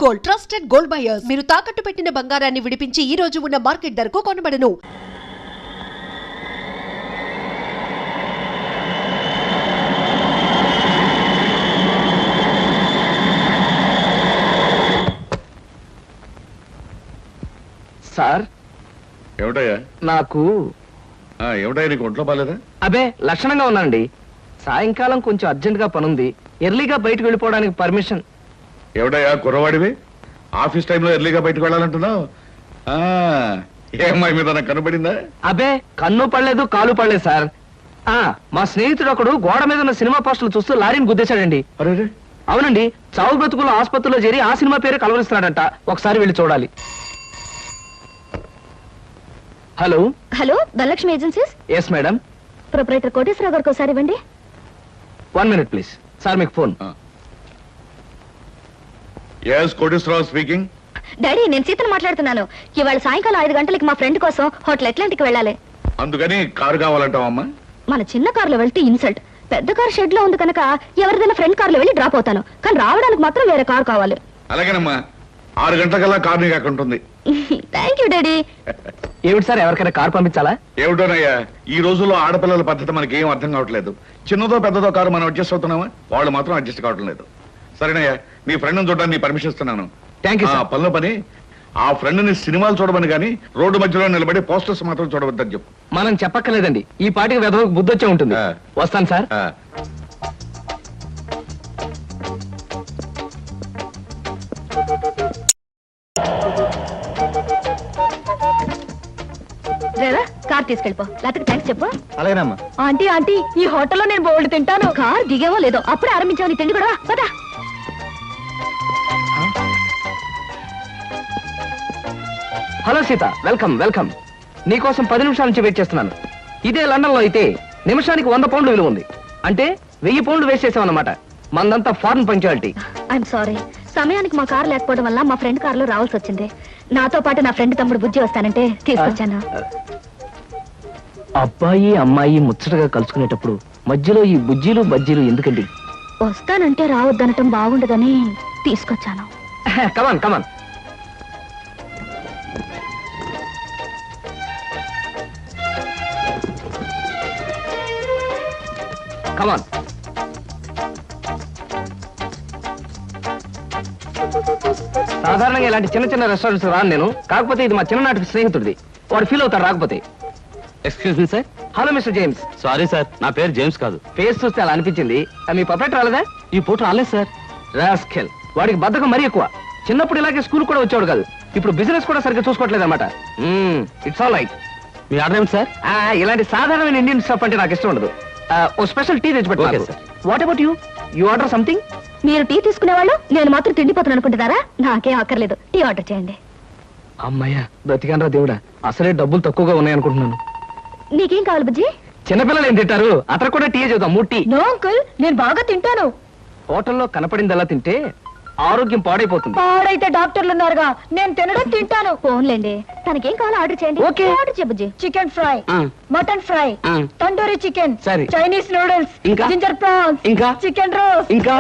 Gold, trusted gold buyers. మీరు తాకట్టు పెట్టిన బంగారాన్ని విడిపించి ఈ రోజు ఉన్న మార్కెట్ ధరకు కొనబడను. సార్ ఏమిటయ్యా? నాకు ఏమిటయ్యా, నీకు ఒంట్లో బాలేదా? అబే లక్షణంగా ఉన్నానండి. సాయంకాలం కొంచెం అర్జెంట్ గా పనుంది, ఎర్లీగా బయటకు వెళ్ళిపోవడానికి పర్మిషన్. ఏమిటయ్యా కుర్రవాడివి, ఆఫీస్ టైంలో ఎర్లీగా బయటకు వెళ్ళాలంటున్నావు? ఏ అమ్మాయి మీద నాకు కనబడిందా? అబే కన్ను పడలేదు, కాలు పడలేదు సార్. మా స్నేహితుడు ఒకడు గోడ మీద ఉన్న సినిమా పోస్టులు చూస్తూ లారీని గుద్దేశాడండి. అరే అవునండి, చావు బ్రతుకులు ఆసుపత్రిలో చేరి ఆ సినిమా పేరు కలవరిస్తున్నాడంట. ఒకసారి వెళ్ళి చూడాలి. Hello hello, Dhanalakshmi agencies. Yes madam. Proprietor Koteswararao గారికి ఒకసారి ఇవ్వండి. 1 minute ప్లీజ్. సార్ మీకు phone. Yes, Koteswararao speaking. Daddy, నేను సీతను మాట్లాడుతున్నాను. ఇవాళ సాయంకాలం 5 గంటలకి మా ఫ్రెండ్ కోసం హోటల్ అట్లాంటికి వెళ్ళాలి. అందుకని కారు కావాలంటావమ్మా? మన చిన్న కారులో వెళ్తే ఇన్సల్ట్. పెద్ద కారు షెడ్ లో ఉంది కనుక ఎవరిదైనా ఫ్రెండ్ కారులో వెళ్ళి డ్రాప్ అవుతాను. కానీ రావడానికి మాత్రం వేరే కారు కావాలి. అలాగేనమ్మా, 6 గంటలకల్లా కారు నీకు అక్కడ ఉంటుంది. Thank you daddy. ఏమిటి సార్, ఎవరికైనా కారు పంపించాలా? ఏమిటోనయ్యా, ఈ రోజుల్లో ఆడపిల్లల పద్ధతి మనకి ఏం అర్థం కావట్లేదు. చిన్నదో పెద్దదో కారు మనం అడ్జస్ట్ అవుతున్నామా? వాళ్ళు మాత్రం అడ్జస్ట్ కావటం లేదు. సరేనయ్యా, నీ ఫ్రెండ్ చూడడానికి నీ పర్మిషన్ ఇస్తున్నాను. Thank you. పనిలో పని, ఆ ఫ్రెండ్ ని సినిమాలు చూడమని కానీ రోడ్డు మధ్యలో నిలబడి పోస్టర్స్ మాత్రం చూడవద్దని చెప్పు. మనం చెప్పక్కర్లేదండి, ఈ పాటికి వెదవకు బుద్ధి వచ్చే ఉంటుంది. వస్తాను సార్. Driver, car తీసుకెళ్ళిపో. లేకపోతే థ్యాంక్స్ చెప్పు. అలాగేనమ్మా. ఆంటీ ఆంటీ, ఈ హోటల్లో నేను బోల్డ్ తింటాను. కార్ దిగేవో లేదో అప్పుడే ఆరంభించావు నీ తిండి కూడా. పదా. Hello Sita, welcome welcome. నీకోసం 10 నిమిషాల నుంచి వెయిట్ చేస్తున్నాను. ఇదే లండన్ లో అయితే నిమిషానికి 100 పౌండ్లు విలువ ఉంది. అంటే 1000 పౌండ్లు వేస్ట్ చేసామన్నమాట. మందంతా ఫారెన్ పంక్చువాలిటీ. ఐఎమ్ సారీ, సమయానికి మా కార్ లేకపోవడం వల్ల మా ఫ్రెండ్ కార్ లో రావాల్సి వచ్చింది. నాతో పాటు నా ఫ్రెండ్ తమ్ముడు బుజ్జి వస్తానంటే తీసుకొచ్చాను. అబ్బాయి అమ్మాయి ముచ్చటగా కలుసుకునేటప్పుడు మధ్యలో ఈ బుజ్జీలు బజ్జీలు ఎందుకండి? వస్తానంటే రావద్దనటం బాగుండదని తీసుకొచ్చాను. కమాన్ కమాన్. కమాన్. సాధారణంగా ఇలాంటి చిన్న చిన్న రెస్టారెంట్స్ రాను నేను. కాకపోతే ఇది మా చిన్ననాటి స్నేహితుడిది. వాడు ఫీల్ అవుతాడు రాకపోతే. Excuse me sir. Hello mister James. Sorry sir, నా పేరు జేమ్స్ కాదు. ఫేస్ చూస్తే అలా అనిపించింది. మీ పర్ఫెక్ట్ రాలేదా? ఈ పూట రాలేదు సార్. రాస్కెల్, వాడికి బద్ధకం మరీ ఎక్కువ. చిన్నప్పుడు ఇలాగే స్కూల్ కూడా వచ్చాడు కాదు. ఇప్పుడు బిజినెస్ కూడా సరిగ్గా చూసుకోవట్లేదు అనమాట. It's all right. Me order ఏమిటి సార్? ఇలాంటి సాధారణమైన ఇండియన్ స్టఫ్ అంటే నాకు ఇష్టం ఉండదు. ఓ స్పెషల్ టీ తెచ్చి Okay, పెట్టు. sir. What about you? You order something? మీరు టీ తీసుకునేవాళ్ళు, నేను మాత్రం తిండిపోతాను అనుకుంటున్నారా? నాకేం అక్కర్లేదు, టీ ఆర్డర్ చేయండి. అమ్మయ్యా, బ్రతికానరా దేవుడా. అసలే డబ్బులు తక్కువగా ఉన్నాయి అనుకుంటున్నాను. నీకేం కావాలి బుజ్జి? చిన్నపిల్లలు ఏం తింటారు? అతను కూడా టీ చేద్దాం. 3 టీ. నో అంకుల్, నేను బాగా తింటాను. హోటల్లో కనపడింది ఎలా తింటే ఆరోగ్యం పాడైపోతుంది. పాడైతే డాక్టర్లు ఉన్నారుగా, నేను తినడం తింటాను. ఫోన్లేండి, తనకేం కావాలో ఆర్డర్ చేయండి. Okay. ఆర్డర్ చేయ బుజ్జి. చికెన్ ఫ్రై, ఆ. మటన్ ఫ్రై, ఆ. తండూరి చికెన్, సరే. చైనీస్ నూడిల్స్, ఇంకా? జింజర్ ప్రాన్స్, ఇంకా? చికెన్ రోస్ట్, ఇంకా?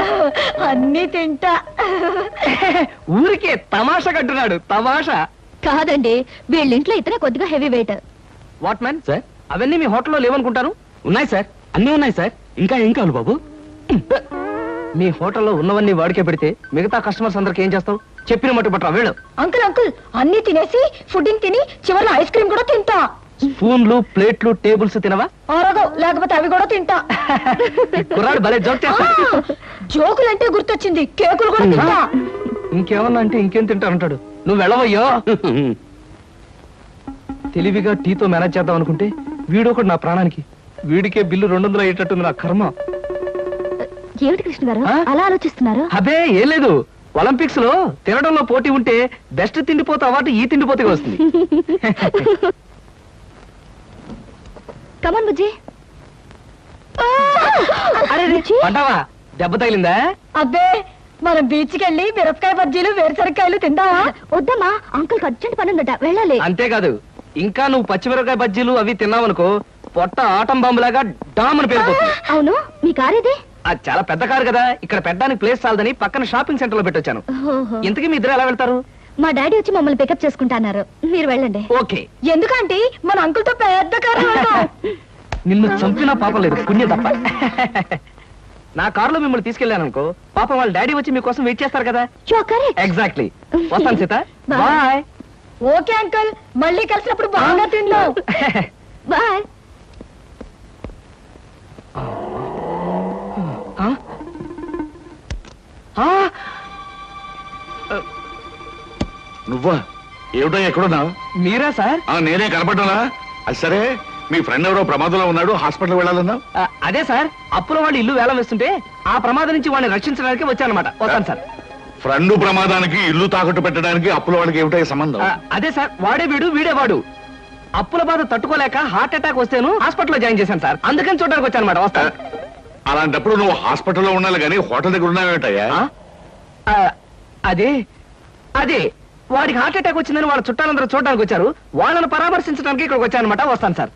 అన్ని తింటా. ఊరికే తమాషా కట్టున్నాడు. తమాషా కాదండి, వీళ్ళింట్లో ఇతనే కొద్దిగా heavy weight. What man sir? అవన్నీ మీ హోటల్లో లేవనుకుంటాను. ఉన్నాయి సార్, అన్నీ ఉన్నాయి సార్. ఇంకా ఏం కావాలి బాబు? మీ హోటల్లో ఉన్నవన్నీ వాడికే పెడితే మిగతా కస్టమర్స్ అందరికి ఏం చేస్తావు? చెప్పిన మట్టు పట్టరా వెళ్ళు. అంకుల్ అంకుల్, అన్ని తినేసి ఫుడ్డింగ్ తిని చివరిలో ఐస్ క్రీమ్ కూడా తింటా. స్పూన్లు, ప్లేట్లు, టేబుల్స్ తినవా? ఆరగో, లేకపోతే అవి కూడా తింటా. కుర్రాడు భలే జోక్ చేస్తాడు. జోకులంటే గుర్తొచ్చింది, కేకులు కూడా తింటా. ఇంకేమన్నా అంటే ఇంకేం తింటానంటాడు. నువ్వు వెళ్ళవయ్యో. తెలివిగా టీతో మేనేజ్ చేద్దాం అనుకుంటే వీడొకడు నా ప్రాణానికి. వీడికే బిల్లు 200 అయ్యేటట్టుంది నా కర్మ. ఏమిటి కృష్ణ గారు ఆ? అలా ఆలోచిస్తున్నారు? అబే ఏం లేదు. ఒలింపిక్స్ లో తినడంలో పోటీ ఉంటే బెస్ట్ తిండిపోతే అవార్డు ఈ తిండిపోతే వస్తుంది. కమన్ బుజ్జి. అరే పడ్డావా? దెబ్బ తగిలిందా? అబ్బే, మనం బీచ్కి వెళ్ళి మిరపకాయ బజ్జీలు, వేరుసరికాయలు తిందామా? వద్దమ్మా, అంకుల్ అర్జెంట్ పని ఉందట, వెళ్ళాలి. అంతేకాదు, ఇంకా నువ్వు పచ్చిమిరపకాయ బజ్జీలు అవి తిన్నావనుకో పొట్ట ఆటం బాంబులాగా డామని పేరుపోతుంది. అవును, మీ కార్ ఇది? అది చాలా పెద్ద కారు కదా, ఇక్కడ పెట్టడానికి ప్లేస్ చాలదని పక్కన షాపింగ్ సెంటర్ లో పెట్టొచ్చాను. ఓహో. ఇంతకీ మీ ఇద్దరు ఎలా వెళ్తారు? మా డాడీ వచ్చి మమ్మల్ని పికప్ చేసుకుంటున్నారు, మీరు వెళ్ళండి. ఓకే. ఎందుకంటే మన అంకుల్ తో పెద్ద కారు నిన్ను చంపినా పాపం లేదు, పుణ్యం తప్ప. నా కారులో మిమ్మల్ని తీసుకెళ్ళాను అనుకో, పాపం వాళ్ళ డాడీ వచ్చి మీకోసం వెయిట్ చేస్తారు కదా. ఎగ్జాక్ట్లీ. వస్తాను Sita. Bye. Bye. Okay uncle, మళ్ళీ కలిసినప్పుడు బాగా తిందాం. బాయ్. నువ్వా? ఏమిటో ఎక్కడున్నావు? మీరా సార్? నేనే కనపడ్డానా? అది సరే, మీ ఫ్రెండ్ ఎవరో ప్రమాదంలో ఉన్నాడు, హాస్పిటల్ వెళ్ళాలన్నా? అదే సార్, అప్పుల వాళ్ళు ఇల్లు వేలం వేస్తుంటే ఆ ప్రమాదం నుంచి వాడిని రక్షించడానికి వచ్చానమాట. వస్తాను సార్. ఫ్రెండ్ ప్రమాదానికి ఇల్లు తాకట్టు పెట్టడానికి అప్పుల వాళ్ళకి ఏమిటో సంబంధం? అదే సార్, వాడే వీడు వీడే వాడు. అప్పుల బాధ తట్టుకోలేక హార్ట్ అటాక్ వస్తేను హాస్పిటల్లో జాయిన్ చేశాను సార్, అందుకని చూడడానికి వచ్చానమాట. వస్తాను. అలాంటప్పుడు నువ్వు హాస్పిటల్లో ఉండాలి కానీ హోటల్ దగ్గర ఉన్నావేటయ్యా? అదే అదే వాడికి హార్ట్ అటాక్ వచ్చిందని వాళ్ళ చుట్టాలందరూ చూడడానికి వచ్చారు, వాళ్ళని పరామర్శించడానికి ఇక్కడికి వచ్చానమాట. వస్తాను సార్.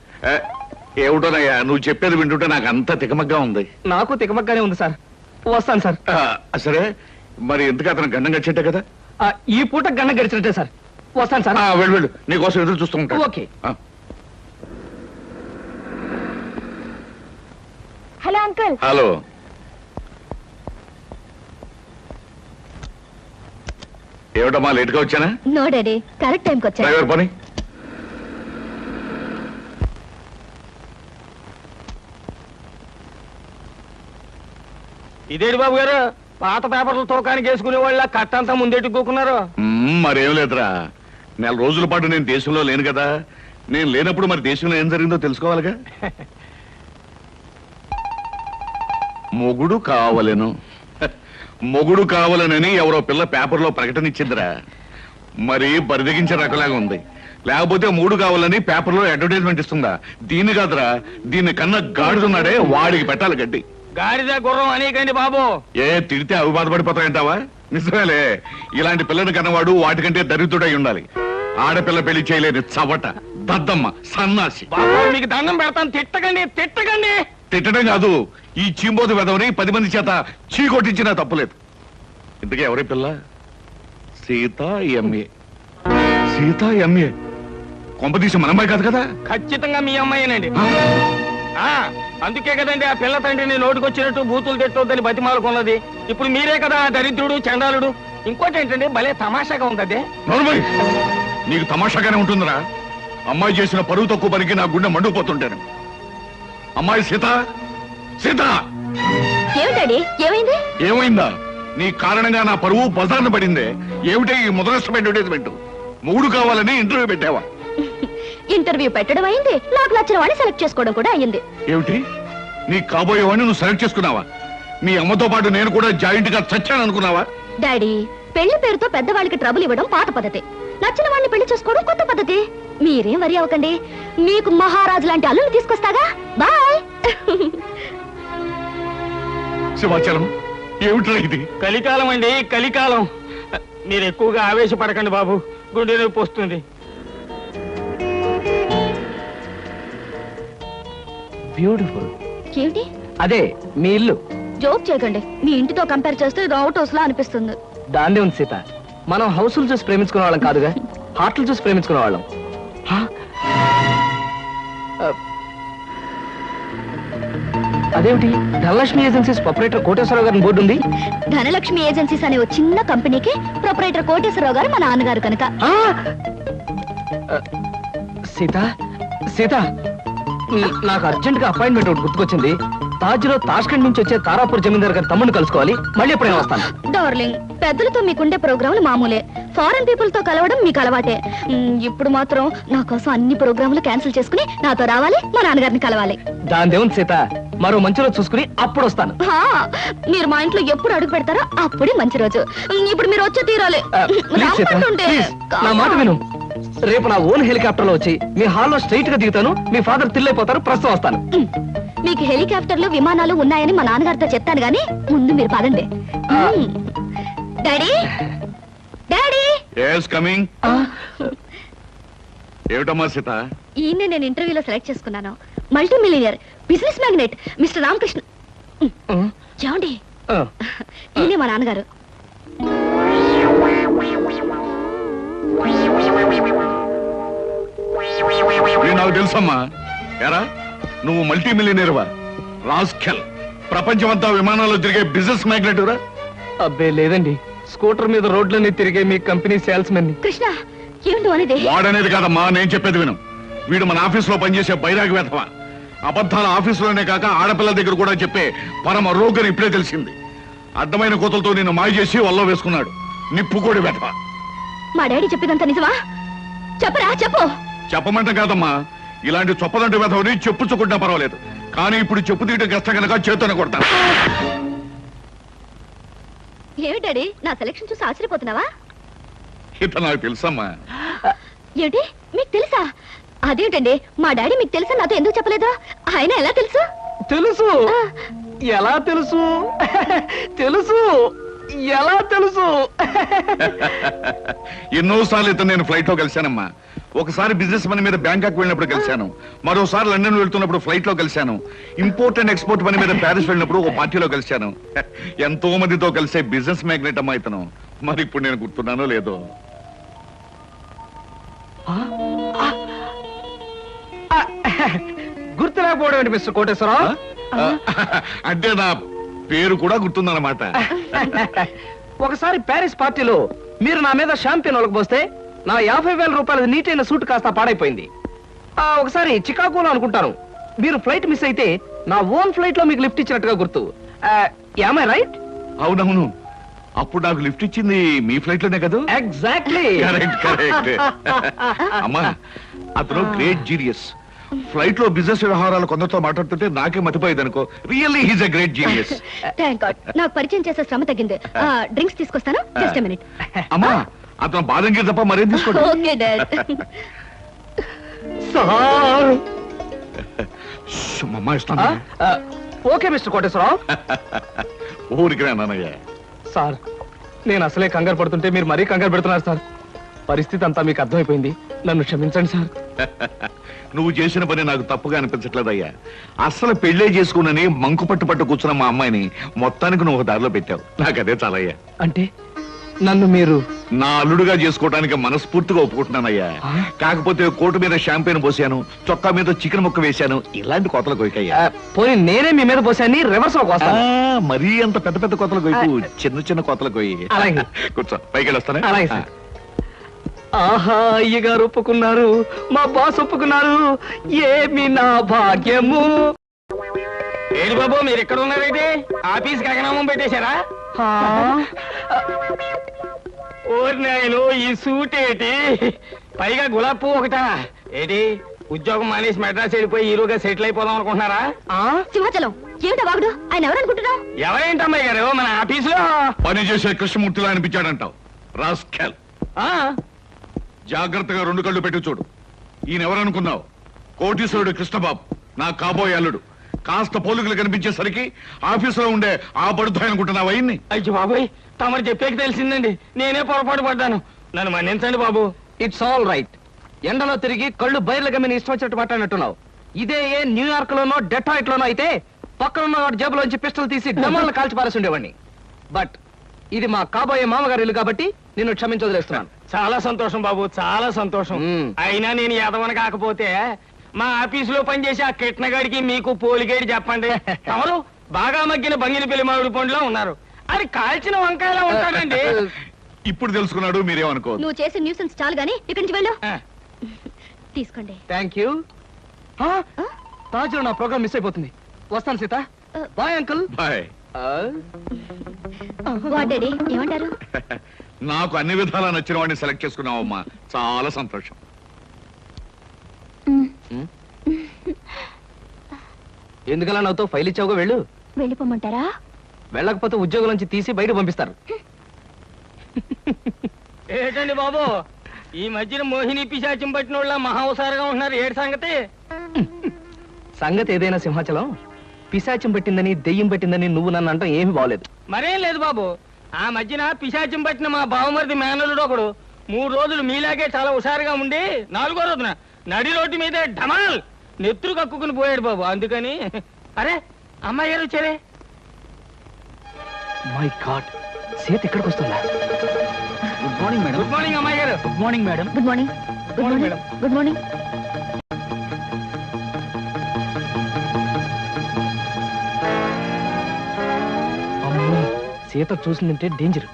ఏమిటోనయ్యా నువ్వు చెప్పేది వింటుంటే నాకు అంత తికమగ్గా ఉంది. నాకు తికమగ్గానే ఉంది సార్. వస్తాను సార్. సరే, మరి ఎందుకు అతను గండం గడిచేట్టే కదా? ఈ పూట గండం గడిచినట్టే సార్. వస్తాను సార్. వెళ్ళు వెళ్ళు, నీకోసం ఎదురు చూస్తూ ఉంటాను. ఓకే. Hello uncle. హలో. ఏమిటమ్మా లేట్ గా వచ్చానా? నో డాడీ, కరెక్ట్ టైంకి వచ్చాను. డ్రైవర్ పని. ఇదేంటి బాబు గారు, పాత పేపర్లు తోకానికి వేసుకునే వాళ్ళ కట్టంతా ముందేటి కూకున్నారు? మరేం లేదురా, నెల రోజుల పాటు నేను దేశంలో లేను కదా. నేను లేనప్పుడు మరి దేశంలో ఏం జరిగిందో తెలుసుకోవాలిగా. మొగుడు కావలెను, మొగుడు కావాలనని ఎవరో పిల్ల పేపర్లో ప్రకటన ఇచ్చిందిరా. మరి బరిదగించే రకలాగా ఉంది. లేకపోతే మూడు కావాలని పేపర్లో అడ్వర్టైజ్మెంట్ ఇస్తుందా? దీన్ని కాదురా, దీన్ని కన్నా గాడిదున్నాడే వాడికి పెట్టాలి గడ్డి. గాడిద గుర్రం అనేకండి బాబు. తిడితే అవి బాధపడిపోతాయంటావా? నిజమేలే, ఇలాంటి పిల్లని కన్నవాడు వాటికంటే దరిద్రుడై ఉండాలి. ఆడపిల్ల పెళ్లి చేయలేని చవట, దద్దమ్మ, సన్నాసి. మీకు దండం పెడతాను, తిట్టకండి తిట్టకండి. తిట్టడం కాదు, ఈ చీంబోతు వెదవని 10 మంది చేత చీ కొట్టించినా తప్పులేదు. ఇంతకీ ఎవరి పిల్ల? సీత ఎంఏ. సీత ఎంఏ కొంపదీసి మనమ్మాయి కాదు కదా? ఖచ్చితంగా మీ అమ్మాయినండి. అందుకే కదండి ఆ పిల్ల తండ్రిని నోటుకొచ్చినట్టు బూతులు తిట్టొద్దని బతిమాలకున్నది. ఇప్పుడు మీరే కదా దరిద్రుడు చండాలుడు. ఇంకోటి ఏంటంటే భలే తమాషాగా ఉంది. అదే నోర్మై, నీకు తమాషాగానే ఉంటుందిరా. అమ్మాయి చేసిన పరువు తక్కువ పనికి నా గుండె మండుకుపోతుంటాను. అమ్మాయి సీత, సీత. ఏమిటండి, ఏమైంది? ఏమైందా? నీ కారణంగా నా పరువు బజార్న పడిందే. ఏమిటి ఈ ముదరష్టం అడ్వర్టైజ్మెంట్? మూడు కావాలని ఇంటర్వ్యూ పెట్టావా? ఇంటర్వ్యూ పెట్టడం అయింది, నాకు నచ్చిన వాడిని సెలెక్ట్ చేసుకోవడం కూడా అయింది. ఏమిటి, నీ కాబోయేవాడిని నువ్వు సెలెక్ట్ చేసుకున్నావా? మీ అమ్మతో పాటు నేను కూడా జాయింట్ గా చచ్చాను అనుకున్నావా? డాడీ, పెళ్లి పేరుతో పెద్దవాళ్ళకి ట్రబుల్ ఇవ్వడం పాత పద్ధతి, నచ్చిన వాడిని పెళ్లి చేసుకోవడం కొత్త పద్ధతి. మీరేం వరి అవ్వకండి, మీకు మహారాజు లాంటి అల్లుని తీసుకొస్తాగా. బాయ్. శివాచలం, ఏమిట్రా ఇది? కలికాలం అండి, కలికాలం. మీరు ఎక్కువగా ఆవేశపడకండి బాబు, గుండె నొప్పి వస్తుంది. బ్యూటిఫుల్. ఏమిటి? అదే మీ ఇల్లు. జోక్ చేయకండి, మీ ఇంటితో కంపేర్ చేస్తే ఇది అవుట్ హౌస్ లా అనిపిస్తుంది. దాన్నే ఉంది సీత, మనం హౌసులు చూసి ప్రేమించుకునే వాళ్ళం కాదుగా, హార్ట్లు చూసి ప్రేమించుకునే వాళ్ళం. అదేమిటి, ధనలక్ష్మి ఏజెన్సీస్ ప్రొపరేటర్ కోటేశ్వరరావు గారిని బోర్డు ఉంది. ధనలక్ష్మి ఏజెన్సీస్ అనే ఒక చిన్న కంపెనీకి ప్రొపరేటర్ కోటేశ్వరరావు గారు మా నాన్నగారు కనుక. సీత, సీత, నాకు అర్జెంట్ గా అపాయింట్మెంట్ ఒకటి గుర్తుకొచ్చింది. తాజ్ లో తాష్కండ్ నుంచి వచ్చే తారాపూర్ జమీందార్ గారి తమ్ముడిని కలుసుకోవాలి. మళ్ళీ ఎప్పుడైనా వస్తాను. డార్లింగ్, పెద్దలతో మీకుండే ప్రోగ్రాములు మామూలే, ఫారెన్ పీపుల్ తో కలవడం మీకు అలవాటే. ఇప్పుడు మాత్రం నా కోసం అన్ని ప్రోగ్రాములు క్యాన్సిల్ చేసుకుని నాతో రావాలి, మా నాన్నగారిని కలవాలి. దాని దేవుని సీత, మరో మంచి రోజు చూసుకుని అప్పుడు వస్తాను. మీరు మా ఇంట్లో ఎప్పుడు అడుగు పెడతారో అప్పుడే మంచి రోజు. ఇప్పుడు మీరు వచ్చే తీరాలి. ప్లీజ్ సీత, ప్లీజ్, నా మాట విను. రేపు నా ఓన్ హెలికాప్టర్ లో వచ్చి మీ హాల్లో స్ట్రైట్ గా దిగుతాను. మీ ఫాదర్ తిల్లైపోతారు. ప్రస్తుతం వస్తాను. మీకు హెలికాప్టర్లు విమానాలు ఉన్నాయని మా నాన్నగారితో చెప్తాను గానీ ముందు మీరు పదండి. Daddy, daddy. yes coming. ఏమిటమ్మా సీత? ఈయన్ని నేను ఇంటర్వ్యూలో సెలెక్ట్ చేసుకున్నాను. Multi millionaire, business magnate mister Ramakrishna. ఏమండి ఆ, ఈయనే మా నాన్నగారు. ఇది నాకు తెలుసమ్మా. ఎరా నువ్వు మల్టీ మిలియనీర్వా? రాస్కెల్, ప్రపంచమంతా విమానాల్లో తిరిగే బిజినెస్ మ్యాగ్నెట్ రా. అబ్బే లేదండి, స్కూటర్ మీద రోడ్లన్నీ తిరిగే మీ కంపెనీ సేల్స్ మెన్. కృష్ణ ఏమిటి అనేది? వాడనేది కాదమ్మా, నేను చెప్పేది విను. వీడు మన ఆఫీసులో పనిచేసే బైరాగి వేధవా. అబద్ధాల ఆఫీసులోనే కాక ఆడపిల్లల దగ్గర కూడా చెప్పే పరమ రోగని ఇప్పుడే తెలిసింది. అడ్డమైన కోతలతో నిన్ను మాయ చేసి వల్ల వేసుకున్నాడు. నిప్పుకోడి వేధవా. మా డాడీ చెప్పేదంతా నిజమా? చెప్పరా చెప్పు. చెప్పమంటే కాదమ్మా, ఇలాంటి చొప్పదంటి వేధవని చెప్పుచ్చుకుంటా పర్వాలేదు, కానీ ఇప్పుడు చెప్పు తీయటం కష్టం కనుక చేతోనే కొడతాను. ఏమిటి డాడీ నా సెలక్షన్ చూసి ఆశ్చర్యపోతున్నావా? ఇత నాకు తెలుసమ్మా. ఏమిటి మీకు తెలుసా? అదేంటండి మా డాడీ మీకు తెలుసా నాతో ఎందుకు చెప్పలేదు? ఆయన ఎలా తెలుసు? తెలుసు. ఎలా తెలుసు? తెలుసు. ఎలా తెలుసు? ఎన్నోసార్లు ఇతను నేను ఫ్లైట్ లో కలిశానమ్మా. ఒకసారి బిజినెస్ పని మీద బ్యాంకాక్ వెళ్ళినప్పుడు కలిశాను, మరోసారి లండన్ వెళ్తున్నప్పుడు ఫ్లైట్ లో కలిశాను, ఇంపోర్ట్ అండ్ ఎక్స్పోర్ట్ పని మీద ప్యారిస్ వెళ్ళినప్పుడు ఒక పార్టీలో కలిశాను. ఎంతో మందితో కలిసే బిజినెస్ మ్యాగ్నెట్ అమ్మా ఇతను. మరి ఇప్పుడు నేను గుర్తున్నానో లేదో. గుర్తు లేకపోవడం ఏంటి మిస్టర్ కోటేశ్వరరావు? అంటే నా పేరు కూడా గుర్తుందన్నమాట. ఒకసారి ప్యారిస్ పార్టీలో మీరు నా మీద షాంపియన్ ఒలకపోస్తే నా 50,000 రూపాయల నీటైన సూట్ కాస్త పాడైపోయింది. ఒకసారి చికాగోలో అనుకుంటాను మీరు ఫ్లైట్ మిస్ అయితే నా ఓన్ ఫ్లైట్ లో మీకు లిఫ్ట్ ఇచ్చినట్టుగా గుర్తు. Am I right? అవునవును, అప్పుడు నాకు లిఫ్ట్ ఇచ్చింది మీ ఫ్లైట్ లోనే కదా. ఎగ్జాక్ట్లీ. Correct correct. అమ్మా అతను గ్రేట్ జీనియస్. ఫ్లైట్ లో బిజినెస్ వ్యవహారాలు కొందరితో మాట్లాడుతుంటే నాకే మతిపోయేది అనుకో. Really he's a great genius. Thank God నాకు పరిచయం చేసే శ్రమ తగ్గింది. డ్రింక్స్ తీసుకొస్తాను, జస్ట్ ఎ మినిట్. అమ్మా అతను బాదం గీర్ తప్ప మరేం తీసుకోండి. Okay dad. సార్. అమ్మా ఇస్తాను. Okay mister Koteswararao. ఊరికి నాన్నయ్య. సార్ నేను అసలే కంగారు పడుతుంటే మీరు మరీ కంగారు పెడుతున్నారు సార్. పరిస్థితి అంతా మీకు అర్థమైపోయింది, నన్ను క్షమించండి సార్. నువ్వు చేసిన పని నాకు తప్పుగా అనిపించట్లేదయ్యా. అస్సలు పెళ్లే చేసుకున్నని మంకు పట్టు కూర్చున్న మా అమ్మాయిని మొత్తానికి నువ్వు ఒక దారిలో పెట్టావు. నాకు అదే చాలయ్యా. అంటే నన్ను మీరు నా అల్లుడుగా చేసుకోవడానికి మనస్ఫూర్తిగా ఒప్పుకుంటున్నానయ్యా. కాకపోతే కోటు మీద షాంపెయిన్ పోసాను, చొక్కా మీద చికెన్ ముక్క వేశాను, ఇలాంటి కోతలు కొయ్యకయ్యా. పోనీ నేనే మీ మీద పోసాన్ని రివర్స్ లో కోస్తాను. మరీ అంత పెద్ద పెద్ద కోతలు కొయ్యకు, చిన్న చిన్న కోతలు కొయ్యి. అలాగే. కూర్చో, పైకి వెళ్ళొస్తానే. అలాగే సార్. ఆహా అయ్యగారు ఒప్పుకున్నారు, మా బాస్ ఒప్పుకున్నారు, ఏమి నా భాగ్యము. ఏంటి బాబు మీరు ఎక్కడ ఉన్నారైతే ఆఫీస్ గగనామం పెట్టేశారా? ఓరి నాయను ఈ సూట్ ఏంటి, పైగా గులాబ్ పువ్వు ఒకటా ఏంటి? ఉద్యోగం మానేసి మెడ్రాస్ వెళ్ళిపోయి హీరోగా సెటిల్ అయిపోదాం అనుకుంటున్నారా? సింహాచలం ఏమిటా వాగుడు? ఆయన ఎవరనుకుంటున్నావు? ఎవరేంటమ్మాయి గారు మన ఆఫీసులో పని చేసే కృష్ణమూర్తిలా అనిపించాడంటావు. రాస్కెల్, జాగ్రత్తగా 2 కళ్ళు పెట్టి చూడు. ఈయన ఎవరనుకున్నావు? కోటీశ్వరుడు కృష్ణబాబు, నా కాబోయే అల్లుడు. కాస్త పోలికలు కనిపించేసరికి ఆఫీసులో ఉండే ఆ పడుతాయి అనుకుంటున్నావా? ఇన్ని అయ్యో బాబోయ్, తమరు చెప్పేకి తెలిసిందండి, నేనే పొరపాటు పడ్డాను, నన్ను మన్నించండి బాబు. It's all right. ఎండలో తిరిగి కళ్ళు బయర్లు గమ్మిని ఇష్టం వచ్చినట్టు మాట్లాడినట్టున్నావు. ఇదే ఏ న్యూయార్క్ లోనో డెట్రాయిట్ లోనో అయితే పక్కనున్న వాడి జేబులోంచి పిస్టల్ తీసి డమాలను కాల్చి పారేసి ఉండేవాడిని. బట్ ఇది మా కాబోయే మామగారి ఇల్లు కాబట్టి నిన్ను క్షమించదలేస్తున్నాను. చాలా సంతోషం బాబు, చాలా సంతోషం. అయినా నేను యాదవని కాకపోతే మా ఆఫీసులో పనిచేసే ఆ కిట్నగాడికి మీకు పోలిగేడి చెప్పండి. తమరు బాగా మగ్గిన బంగిన పెళ్లి మామిడి పండులో ఉన్నారు, అది కాల్చిన వంకాయలా ఉంటాడండి. ఇప్పుడు తెలుసుకున్నాడు, మీరేమనుకోవద్దు. నువ్వు చేసే న్యూసెన్స్ చాలు గానీ ఇక్కడి నుంచి వెళ్ళు. తీసుకోండి. Thank you. తాజులో నా ప్రోగ్రామ్ మిస్ అయిపోతుంది. వస్తాను Sita. Bye uncle. Bye. Daddy ఏమంటారు? నాకు అన్ని విధాలా నచ్చిన వాడిని సెలెక్ట్ చేసుకున్నావమ్మా, చాలా సంతోషం. ఎందుకలా నాతో ఫైల్ ఇచ్చావుగా, వెళ్ళు. వెళ్ళిపోమంటారా? వెళ్ళకపోతే ఉద్యోగం నుంచి తీసి బయట పంపిస్తారు. ఏంటండి బాబు ఈ మధ్యన మోహిని పిశాచం పట్టిన వాళ్ళ మహావసారగా ఉంటున్నారు, ఏడు సంగతి? సంగతి ఏదైనా సింహాచలం, పిశాచం పట్టిందని దెయ్యం పట్టిందని నువ్వు నన్ను అంటాం ఏమీ బాగలేదు. మరేం లేదు బాబు, ఆ మధ్యన పిశాచం పట్టిన మా బావమరిది మేనలుడు ఒకడు 3 రోజులు మీలాగే చాలా హుషారుగా ఉండి 4వ రోజున నడి రోడ్డు మీదే ఢమాల్ నెత్తురు కక్కుకుని పోయాడు బాబు. అందుకని అరే అమ్మాయి గారు వచ్చారే, మై గాడ్, సీత ఇక్కడికి వస్తుందా? Good morning madam. Good morning అమ్మాయి గారు. Good morning madam. Good morning. Good morning. Good morning. అమ్మో, సీత చూసిందంటే డేంజర్.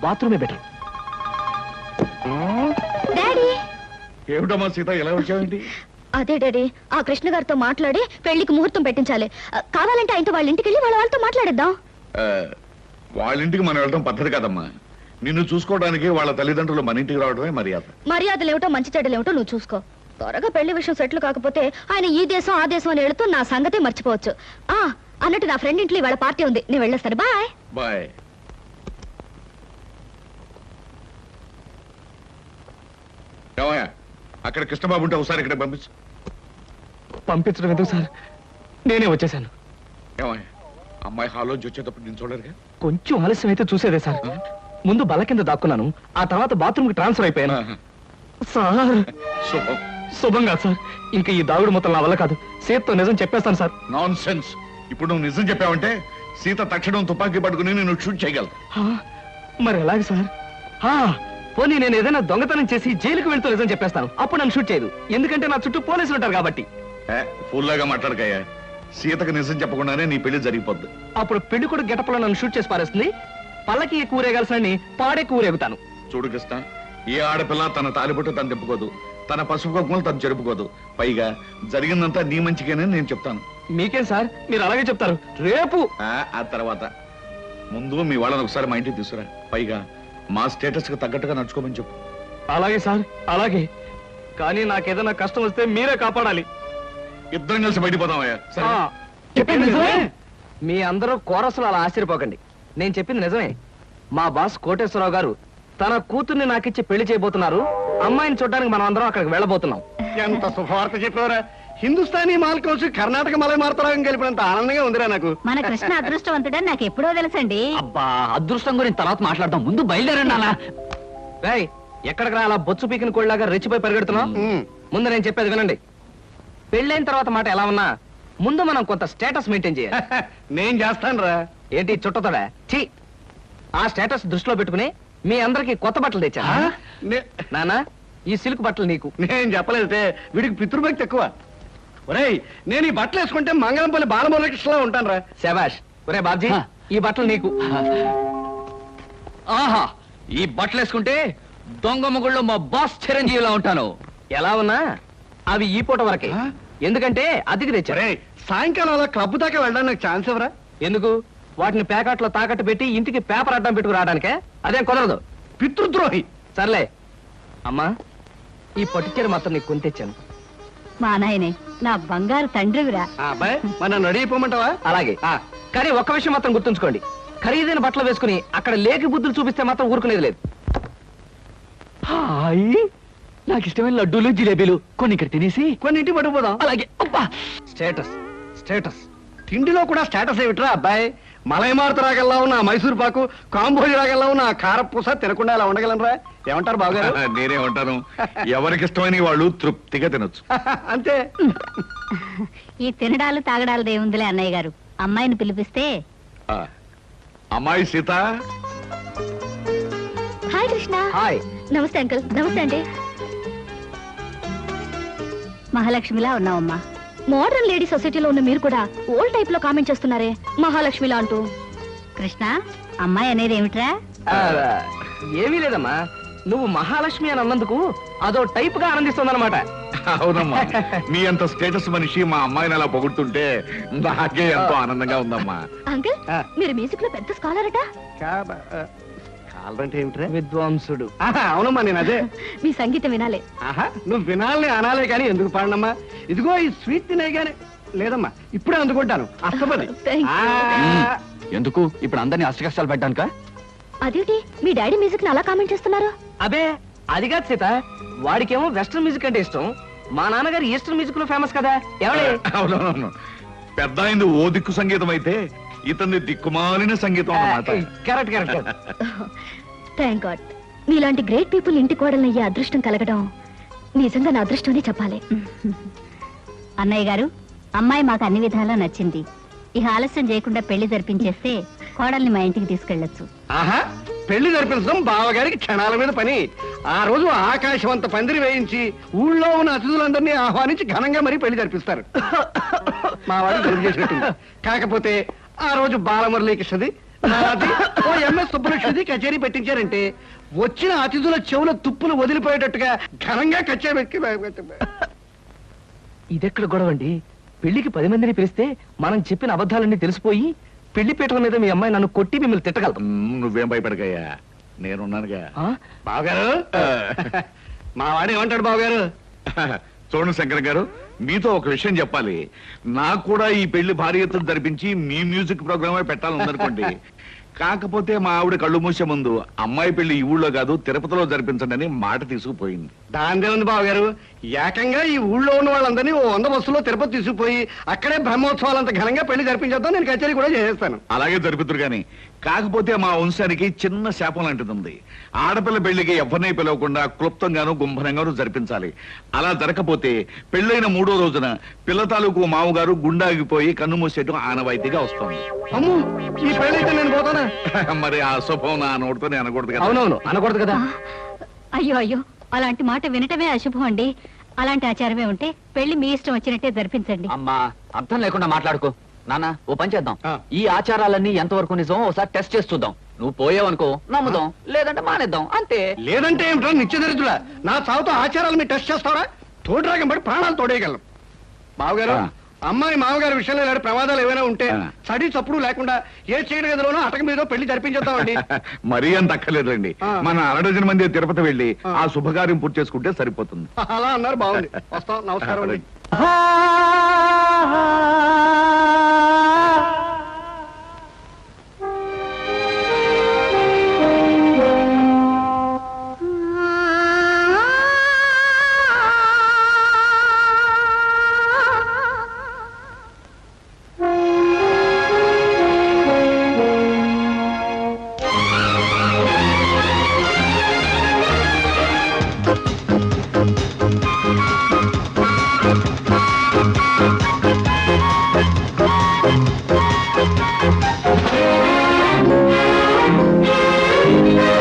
బాత్రూమే బెటర్. డాడీ. ఏమిటమ్మా సీత ఎలా వచ్చావేంటి? అదే డాడీ, ఆ కృష్ణ గారితో మాట్లాడి పెళ్లికి ముహూర్తం పెట్టించాలి. కావాలంటే ఆయనతో వాళ్ళ ఇంటికి వెళ్ళి వాళ్ళతో మాట్లాడేద్దాం. వాళ్ళ ఇంటికి మనం వెళ్ళడం పద్ధతి కాదమ్మా. నిన్ను చూసుకోవడానికి వాళ్ళ తల్లిదండ్రులు మన ఇంటికి రావడమే మర్యాద. మర్యాదలు ఏమిటో మంచి చెడ్డలు ఏమిటో నువ్వు చూసుకో. త్వరగా పెళ్లి విషయం సెటిల్ కాకపోతే ఆయన ఈ దేశం ఆ దేశం అని వెళుతూ నా సంగతే మర్చిపోవచ్చు. అన్నట్టు నా ఫ్రెండ్ ఇంట్లో వాళ్ళ పార్టీ ఉంది, నేను వెళ్ళేస్తాను. Bye bye. ఏమయ్యా, అక్కడ కృష్ణబాబు ఉంటే ఒకసారి ఇక్కడ పంపించు. పంపించడం ఎందుకు సార్, నేనే వచ్చేసాను. ఏమయ్యా, అమ్మాయి హాల్లోంచి వచ్చేటప్పుడు నేను చూడరుగా? కొంచెం ఆలస్యం అయితే చూసేదే సార్. ముందు బల్ల కింద దాక్కున్నాను, ఆ తర్వాత బాత్రూమ్ కి ట్రాన్స్ఫర్ అయిపోయాను. సార్ శుభం. శుభం కాదు సార్, ఇంకా ఈ దాగుడు మొత్తం నా వల్ల కాదు. సీతతో నిజం చెప్పేస్తాను సార్. Non sense. ఇప్పుడు నువ్వు నిజం చెప్పావంటే సీత తక్షణం తుపాకీ పట్టుకుని నేను షూట్ చేయగలను. మరి ఎలాగ సార్? పోనీ నేను ఏదైనా దొంగతనం చేసి జైలుకు వెళ్తూ నిజం చెప్పేస్తాను, అప్పుడు నన్ను షూట్ చేయదు. ఎందుకంటే నా చుట్టూ పోలీసులు ఉంటారు కాబట్టి. ఫుల్లాగా మాట్లాడకయ్యా. సీతకు నిజం చెప్పకుండానే నీ పెళ్లి జరిగిపోద్ది. అప్పుడు పెళ్లి కూడా గెటప్లో నన్ను షూట్ చేసి పారేస్తుంది. పల్లకి కూరేగాల్సిన పాడే కూరేగుతాను. చూడు కృష్ణ, ఏ ఆడపిల్ల తన తాలిబొట్టు తను తిప్పుకోదు, తన పసుపు కుంకుమలు తను జరుపుకోదు. పైగా జరిగిందంతా నీ మంచిగానే నేను చెప్తాను. మీకేం సార్, మీరు అలాగే చెప్తారు. రేపు ఆ తర్వాత ముందు మీ వాళ్ళని ఒకసారి మా ఇంటికి తీసుకురా. పైగా మా స్టేటస్ కు తగ్గట్టుగా నడుచుకోమని చెప్పు. అలాగే సార్, అలాగే. కానీ నాకేదైనా కష్టం వస్తే మీరే కాపాడాలి. ఇద్దరం కలిసి బయటపోదామయ్యా. సరే? చెప్పింది నిజమే. మీ అందరూ కోరసులు అలా ఆశ్చర్యపోకండి, నేను చెప్పింది నిజమే. మా బాస్ కోటేశ్వరరావు గారు తన కూతుర్ని నాకిచ్చి పెళ్లి చేయబోతున్నారు. అమ్మాయిని చూడడానికి మనం అందరం అక్కడికి వెళ్ళబోతున్నాం. ఎంత శుభవార్త చెప్పారా! హిందుస్థానీ మాల్ కలిసి కర్ణాటక మలై మార్తరాగం కలిపినంత ఆనందంగా ఉందిరా నాకు. మన కృష్ణ అదృష్టవంతుడని నాకు ఎప్పుడో తెలుసండి. అబ్బా, అదృష్టం గురించి తర్వాత మాట్లాడదాం, ముందు బయలుదేరండి అలా. ఎక్కడికి రా అలా బొచ్చు పీకిన కోళ్ళలాగా రెచ్చిపోయి పరిగెడుతున్నాం? ముందు నేను చెప్పేది వినండి. పెళ్ళైన తర్వాత మాట ఎలా ఉన్నా ముందు మనం కొంత స్టేటస్ మెయింటైన్ చేయాలి. నేను చేస్తాను రా. ఏంటి చుట్టతోడా? ఛీ! ఆ స్టేటస్ దృష్టిలో పెట్టుకుని మీ అందరికి కొత్త బట్టలు తెచ్చా. నానా, ఈ సిల్క్ బట్టలు నీకు. నేను చెప్పలేదే, వీడికి పితృభక్తి ఎక్కువ. ఒరేయ్, నేను ఈ బట్టలు వేసుకుంటే మంగళంపల్లి బాలమురకృష్ణలా ఉంటాను రా. శభాష్. ఒరే బాబ్జీ, ఈ బట్టలు నీకు. ఆహా, ఈ బట్టలు వేసుకుంటే దొంగ మొగుళ్ళు మా బాస్ చిరంజీవిలా ఉంటాను. ఎలా ఉన్నా అవి ఈ పూట వరకే, ఎందుకంటే అద్దెకి తెచ్చారు. సాయంకాలం అలా క్లబ్ దాకా వెళ్ళడానికి నాకు ఛాన్స్ ఎవరా? ఎందుకు? వాటిని ప్యాకెట్లో తాకట్టు పెట్టి ఇంటికి పేపర్ అడ్డం పెట్టుకు రావడానికే? అదేం కుదరదు. పితృద్రోహి. సర్లే అమ్మా, ఈ పట్టుచీర మొత్తం నీకు కొని తెచ్చాను. మా నాయనే, నా బంగారు తండ్రివిరా. అబ్బాయి, మన రెడీ అయిపోమంటావా? అలాగే. కానీ ఒక్క విషయం మాత్రం గుర్తుంచుకోండి, ఖరీదైన బట్టలు వేసుకుని అక్కడ లేకి బుద్ధులు చూపిస్తే మాత్రం ఊరుకునేది లేదు. హాయ్, నాకు ఇష్టమైన లడ్డూలు జిలేబీలు కొన్ని ఇక్కడ తినేసి కొన్ని ఇంటికి పట్టుకుపోదాం. అలాగే. అబ్బా, స్టేటస్ స్టేటస్. తిండిలో కూడా స్టేటస్ ఏమిట్రా అబ్బాయి? మలై మార్తరాగల్లా ఉన్న మైసూర్ పాకు, కాంబోజీ రాగల్లా ఉన్న కారపూస తినకుండా అలా ఉండగలనరా? ఏమంటారు బావగారు? నేనే ఉంటాను. ఎవరికి ఇష్టమైన వాళ్ళు తృప్తిగా తినొచ్చు. అంతే. ఈ తినడాలు తాగడాలు దేవుందిలే అన్నయ్య గారు. అమ్మాయిని పిలిపిస్తే. అమ్మాయి సీత. హాయ్ కృష్ణ. హాయ్. నమస్తే అంకుల్. నమస్తే అండి. మహాలక్ష్మిలా ఉన్నావమ్మా. మోడర్న్ లేడీ సొసైటీలో ఉన్న మీరు కూడా ఓల్డ్ టైప్ లో కామెంట్ చేస్తున్నారే మహాలక్ష్మిలా అంటూ. కృష్ణ, అమ్మాయి అనేది ఏమిట్రా? ఏమీ లేదమ్మా, నువ్వు మహాలక్ష్మి అని అన్నందుకు అదో టైప్ గా ఆనందిస్తుందన్నమాట. అవునమ్మా, మీ అంత స్టేటస్ మనిషి మా అమ్మాయిని అలా పొగుడుతుంటే నాకే ఎంతో ఆనందంగా ఉందమ్మా. అంకుల్, మీరు మ్యూజిక్ లో పెద్ద స్కాలర్ అట. కావాలంటే ఏమిట్రా? విద్వాంసుడు. అవునమ్మా, నేను అదే. మీ సంగీతం వినాలే. నువ్వు వినాలని అనాలే కానీ ఎందుకు పాడనమ్మా? ఇదిగో ఈ స్వీట్ తినే గానీ లేదమ్మా, ఇప్పుడే అందుకుంటాను. అస్తపది. Thank you. ఎందుకు ఇప్పుడు అందరినీ అష్టకష్టాలు పెట్టడానిక? అదేంటి మీ డాడీ మ్యూజిక్ ని అలా కామెంట్ చేస్తున్నారు? అబే, అది కాదు సీత, వాడికేమో వెస్ట్రన్ మ్యూజిక్ అంటే ఇష్టం. మా నాన్నగారు ఈస్టర్న్ మ్యూజిక్ లో ఫేమస్ కదా. అవునవును, పెద్ద అయింది ఓ దిక్కు సంగీతం అయితే ఇతన్ని దిక్కుమాలిన సంగీతం అన్నమాట. Correct correct. థ్యాంక్ గాడ్, మీలాంటి గ్రేట్ పీపుల్ ఇంటి కోడలయ్యే అదృష్టం కలగడం నిజంగా నా అదృష్టమనే చెప్పాలి. అన్నయ్య గారు, అమ్మాయి మాకు అన్ని విధాలా నచ్చింది. ఈ ఆలస్యం చేయకుండా పెళ్లి జరిపించేస్తే కోడల్ని మా ఇంటికి తీసుకెళ్ళొచ్చు. ఆహా, పెళ్లి జరిపించడం బావగారికి క్షణాల మీద పని. ఆ రోజు ఆకాశవంత పందిరి వేయించి ఊళ్ళో ఉన్న అతిథులందరినీ ఆహ్వానించి ఘనంగా మరీ పెళ్లి జరిపిస్తారు. మా వాడు జరుపు చేసినట్టుంది. కాకపోతే ఆ రోజు బాలమురళీకృష్ణది, నాది, ఓ ఎంఎస్ సుబ్బలక్ష్మిది కచేరీ పెట్టించారంటే వచ్చిన అతిథుల చెవుల తుప్పులు వదిలిపోయేటట్టుగా ఘనంగా కచేరీ ఇదెక్కడ గొడవ అండి? పెళ్లికి 10 మందిని పిలిస్తే మనం చెప్పిన అబద్ధాలన్నీ తెలిసిపోయి పెళ్లి పీటల మీద మీ అమ్మాయి నన్ను కొట్టి మిమ్మల్ని తిట్టగలదు. నువ్వేం భయపడకయ్యా, నేనున్నానుగా. బావగారు, మా వాడు ఏమంటాడు బావగారు? చూడండి శంకర్ గారు, మీతో ఒక విషయం చెప్పాలి. నాకు కూడా ఈ పెళ్లి భారీ ఎత్తున జరిపించి మీ మ్యూజిక్ ప్రోగ్రామే పెట్టాలనుకోండి. కాకపోతే మా ఆవిడ కళ్ళు మూసే ముందు అమ్మాయి పెళ్లి ఈ ఊళ్ళో కాదు తిరుపతిలో జరిపించండి అని మాట తీసుకుపోయింది. దాందే ఉంది బావగారు, ఏకంగా ఈ ఊళ్ళో ఉన్న వాళ్ళందరినీ ఓ 100 బస్సులో తిరుపతి తీసుకుపోయి అక్కడే బ్రహ్మోత్సవాలంత ఘనంగా పెళ్లి జరిపించేద్దాం. నేను కచేరీ కూడా చేసేస్తాను. అలాగే జరుపుతురు గాని, కాకపోతే మా వంశానికి చిన్న శాపం లాంటిది ఉంది. ఆడపిల్ల పెళ్లికి ఎవరిని పిలవకుండా క్లుప్తంగాను గుంభనంగాను జరిపించాలి. అలా జరగకపోతే పెళ్ళైన 3వ రోజున పిల్ల తాలూకు మామగారు గుండాగిపోయి కన్ను మూసేయటం ఆనవాయితీగా వస్తుంది. అమ్ము, ఈ పెళ్లి అయితే నేను పోతానా? మరి ఆ శుభం నా నోటితో నేను అనకూడదు కదా. అవునవును, అనకూడదు కదా. అయ్యో అయ్యో, అలాంటి మాట వినటమే అశుభం అండి. అలాంటి ఆచారమే ఉంటే పెళ్లి మీ ఇష్టం వచ్చినట్టే జరిపించండి. అమ్మా, అర్థం లేకుండా మాట్లాడుకో. నాన్న, ఓ పని చేద్దాం. ఆ. ఈ ఆచారాలన్నీ ఎంతవరకు నిజం ఒకసారి టెస్ట్ చేసి చూద్దాం. నువ్వు పోయావనుకో నమ్ముదాం, లేదంటే మానేద్దాం, అంతే. లేదంటే ఏమిటో నిత్యదరిద్రులా నా చావుతో ఆచారాలు మీరు టెస్ట్ చేస్తారా? తోడురాగం పడి ప్రాణాలు తోడేయగలం. బావగారు, ఆ. అమ్మాయి మామగారి విషయంలో ఇలాంటి ప్రమాదాలు ఏమైనా ఉంటే ఆ. చడి చప్పుడు లేకుండా ఏ చీకటి గదిలోనో అటక మీద పెళ్లి జరిపించేద్దామండి. మరీ అంత అక్కర్లేదండి. ఆ. మన 1 మంది తిరుపతి వెళ్ళి ఆ. ఆ శుభకార్యం పూర్తి చేసుకుంటే సరిపోతుంది. అలా అన్నారు, బాగుంది. వస్తాం, నమస్కారం అండి.